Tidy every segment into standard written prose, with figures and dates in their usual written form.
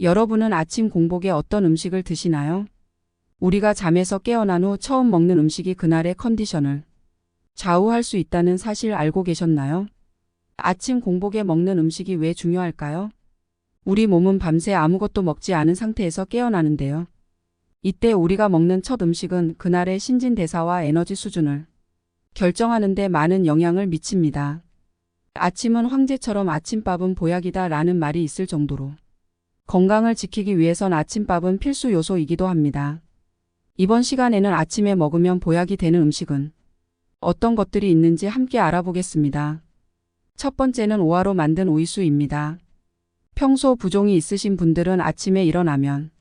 여러분은 아침 공복에 어떤 음식을 드시나요? 우리가 잠에서 깨어난 후 처음 먹는 음식이 그날의 컨디션을 좌우할 수 있다는 사실 알고 계셨나요? 아침 공복에 먹는 음식이 왜 중요할까요? 우리 몸은 밤새 아무것도 먹지 않은 상태에서 깨어나는데요. 이때 우리가 먹는 첫 음식은 그날의 신진대사와 에너지 수준을 결정하는 데 많은 영향을 미칩니다. 아침은 황제처럼 아침밥은 보약이다 라는 말이 있을 정도로 건강을 지키기 위해선 아침밥은 필수 요소이기도 합니다. 이번 시간에는 아침에 먹으면 보약이 되는 음식은 어떤 것들이 있는지 함께 알아보겠습니다. 첫 번째는 오화로 만든 오이수입니다. 평소 부종이 있으신 분들은 아침에 일어나면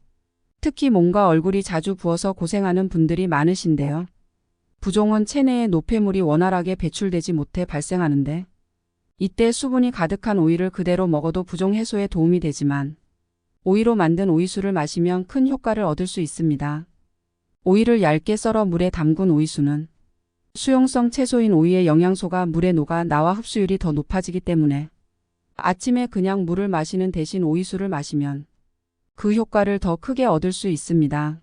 특히 몸과 얼굴이 자주 부어서 고생하는 분들이 많으신데요. 부종은 체내에 노폐물이 원활하게 배출되지 못해 발생하는데 이때 수분이 가득한 오이를 그대로 먹어도 부종 해소에 도움이 되지만 오이로 만든 오이수를 마시면 큰 효과를 얻을 수 있습니다. 오이를 얇게 썰어 물에 담근 오이수는 수용성 채소인 오이의 영양소가 물에 녹아 나와 흡수율이 더 높아지기 때문에 아침에 그냥 물을 마시는 대신 오이수를 마시면 그 효과를 더 크게 얻을 수 있습니다.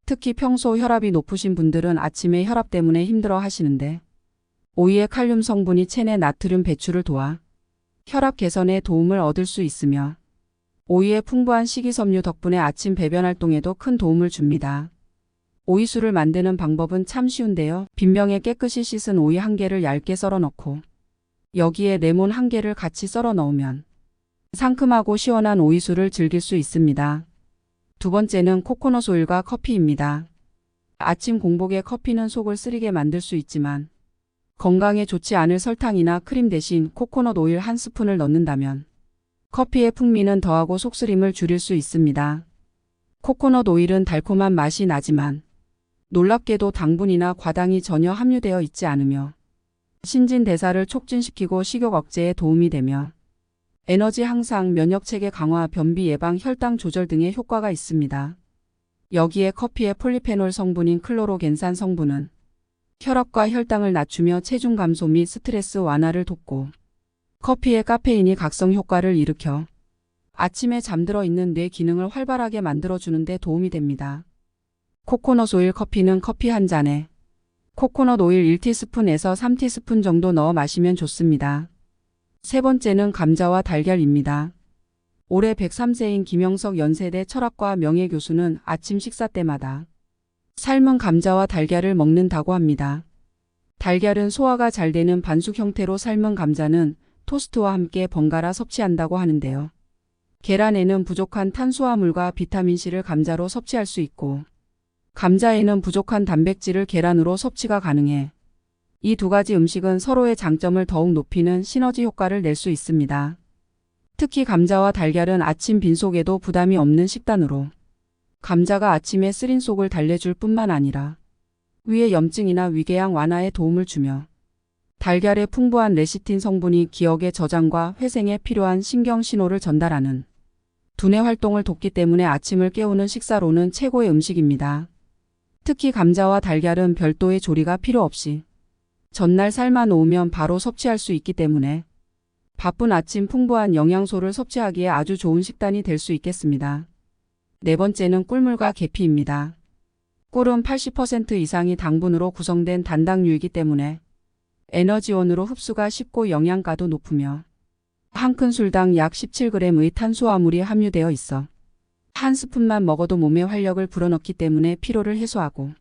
특히 평소 혈압이 높으신 분들은 아침에 혈압 때문에 힘들어 하시는데 오이의 칼륨 성분이 체내 나트륨 배출을 도와 혈압 개선에 도움을 얻을 수 있으며 오이의 풍부한 식이섬유 덕분에 아침 배변 활동에도 큰 도움을 줍니다. 오이수를 만드는 방법은 참 쉬운데요. 빈병에 깨끗이 씻은 오이 1개를 얇게 썰어 넣고 여기에 레몬 1개를 같이 썰어 넣으면 상큼하고 시원한 오이수를 즐길 수 있습니다. 두 번째는 코코넛 오일과 커피입니다. 아침 공복에 커피는 속을 쓰리게 만들 수 있지만 건강에 좋지 않을 설탕이나 크림 대신 코코넛 오일 1스푼을 넣는다면 커피의 풍미는 더하고 속쓰림을 줄일 수 있습니다. 코코넛 오일은 달콤한 맛이 나지만 놀랍게도 당분이나 과당이 전혀 함유되어 있지 않으며 신진대사를 촉진시키고 식욕 억제에 도움이 되며 에너지 향상, 면역체계 강화, 변비 예방, 혈당 조절 등의 효과가 있습니다. 여기에 커피의 폴리페놀 성분인 클로로겐산 성분은 혈압과 혈당을 낮추며 체중 감소 및 스트레스 완화를 돕고 커피의 카페인이 각성 효과를 일으켜 아침에 잠들어 있는 뇌 기능을 활발하게 만들어주는 데 도움이 됩니다. 코코넛 오일 커피는 커피 한 잔에 코코넛 오일 1티스푼에서 3티스푼 정도 넣어 마시면 좋습니다. 세 번째는 감자와 달걀입니다. 올해 103세인 김영석 연세대 철학과 명예교수는 아침 식사 때마다 삶은 감자와 달걀을 먹는다고 합니다. 달걀은 소화가 잘 되는 반숙 형태로 삶은 감자는 토스트와 함께 번갈아 섭취한다고 하는데요. 계란에는 부족한 탄수화물과 비타민C를 감자로 섭취할 수 있고 감자에는 부족한 단백질을 계란으로 섭취가 가능해 이 두 가지 음식은 서로의 장점을 더욱 높이는 시너지 효과를 낼 수 있습니다. 특히 감자와 달걀은 아침 빈속에도 부담이 없는 식단으로 감자가 아침에 쓰린 속을 달래줄 뿐만 아니라 위의 염증이나 위궤양 완화에 도움을 주며 달걀의 풍부한 레시틴 성분이 기억의 저장과 회생에 필요한 신경 신호를 전달하는 두뇌 활동을 돕기 때문에 아침을 깨우는 식사로는 최고의 음식입니다. 특히 감자와 달걀은 별도의 조리가 필요 없이 전날 삶아 놓으면 바로 섭취할 수 있기 때문에 바쁜 아침 풍부한 영양소를 섭취하기에 아주 좋은 식단이 될 수 있겠습니다. 네 번째는 꿀물과 계피입니다. 꿀은 80% 이상이 당분으로 구성된 단당류이기 때문에 에너지원으로 흡수가 쉽고 영양가도 높으며 한 큰술당 약 17g의 탄수화물이 함유되어 있어 한 스푼만 먹어도 몸에 활력을 불어넣기 때문에 피로를 해소하고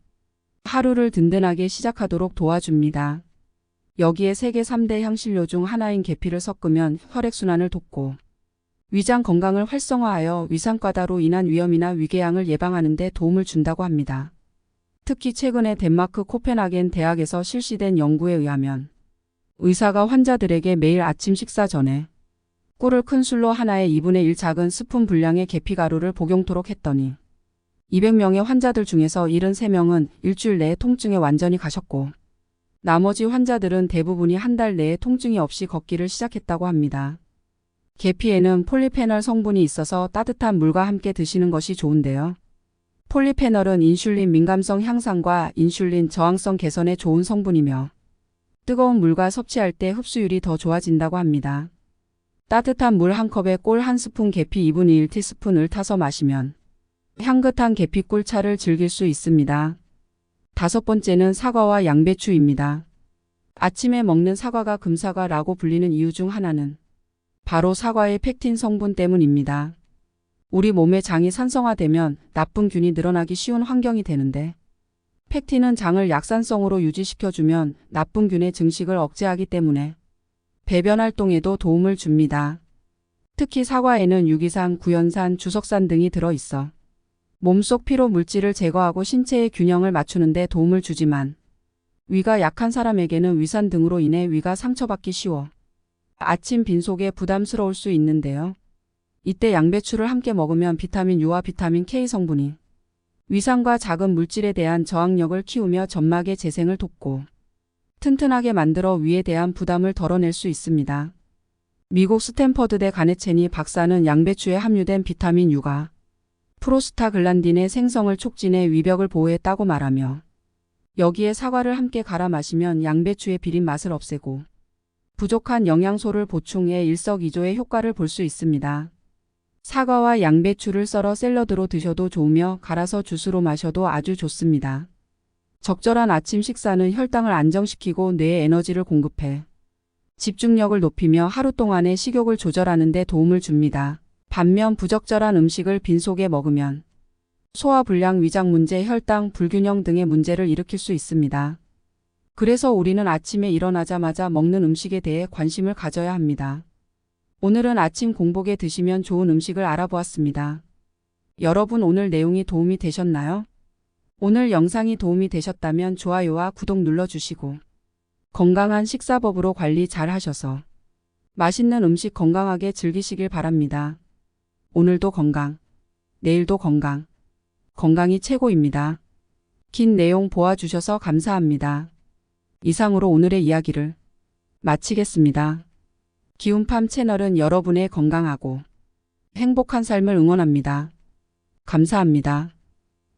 하루를 든든하게 시작하도록 도와줍니다. 여기에 세계 3대 향신료 중 하나인 계피를 섞으면 혈액순환을 돕고 위장 건강을 활성화하여 위산과다로 인한 위염이나 위궤양을 예방하는 데 도움을 준다고 합니다. 특히 최근에 덴마크 코펜하겐 대학에서 실시된 연구에 의하면 의사가 환자들에게 매일 아침 식사 전에 꿀을 큰 술로 하나의 2분의 1 작은 스푼 분량의 계피가루를 복용토록 했더니 200명의 환자들 중에서 73명은 일주일 내에 통증에 완전히 가셨고 나머지 환자들은 대부분이 한 달 내에 통증이 없이 걷기를 시작했다고 합니다. 계피에는 폴리페놀 성분이 있어서 따뜻한 물과 함께 드시는 것이 좋은데요. 폴리페놀은 인슐린 민감성 향상과 인슐린 저항성 개선에 좋은 성분이며 뜨거운 물과 섭취할 때 흡수율이 더 좋아진다고 합니다. 따뜻한 물 한 컵에 꿀 한 스푼, 계피 2분의 1 티스푼을 타서 마시면 향긋한 계피 꿀차를 즐길 수 있습니다. 5번째는 사과와 양배추입니다. 아침에 먹는 사과가 금사과라고 불리는 이유 중 하나는 바로 사과의 펙틴 성분 때문입니다. 우리 몸의 장이 산성화되면 나쁜 균이 늘어나기 쉬운 환경이 되는데, 펙틴은 장을 약산성으로 유지시켜주면 나쁜 균의 증식을 억제하기 때문에 배변 활동에도 도움을 줍니다. 특히 사과에는 유기산, 구연산, 주석산 등이 들어있어 몸속 피로 물질을 제거하고 신체의 균형을 맞추는 데 도움을 주지만, 위가 약한 사람에게는 위산 등으로 인해 위가 상처받기 쉬워 아침 빈속에 부담스러울 수 있는데요. 이때 양배추를 함께 먹으면 비타민 U와 비타민 K 성분이 위산과 작은 물질에 대한 저항력을 키우며 점막의 재생을 돕고 튼튼하게 만들어 위에 대한 부담을 덜어낼 수 있습니다. 미국 스탠퍼드대 가네체니 박사는 양배추에 함유된 비타민 U가 프로스타글란딘의 생성을 촉진해 위벽을 보호했다고 말하며, 여기에 사과를 함께 갈아 마시면 양배추의 비린 맛을 없애고 부족한 영양소를 보충해 일석이조의 효과를 볼 수 있습니다. 사과와 양배추를 썰어 샐러드로 드셔도 좋으며 갈아서 주스로 마셔도 아주 좋습니다. 적절한 아침 식사는 혈당을 안정시키고 뇌에 에너지를 공급해 집중력을 높이며 하루 동안의 식욕을 조절하는 데 도움을 줍니다. 반면 부적절한 음식을 빈속에 먹으면 소화불량, 위장 문제, 혈당, 불균형 등의 문제를 일으킬 수 있습니다. 그래서 우리는 아침에 일어나자마자 먹는 음식에 대해 관심을 가져야 합니다. 오늘은 아침 공복에 드시면 좋은 음식을 알아보았습니다. 여러분, 오늘 내용이 도움이 되셨나요? 오늘 영상이 도움이 되셨다면 좋아요와 구독 눌러주시고 건강한 식사법으로 관리 잘 하셔서 맛있는 음식 건강하게 즐기시길 바랍니다. 오늘도 건강, 내일도 건강, 건강이 최고입니다. 긴 내용 보아주셔서 감사합니다. 이상으로 오늘의 이야기를 마치겠습니다. 기운팜 채널은 여러분의 건강하고 행복한 삶을 응원합니다. 감사합니다.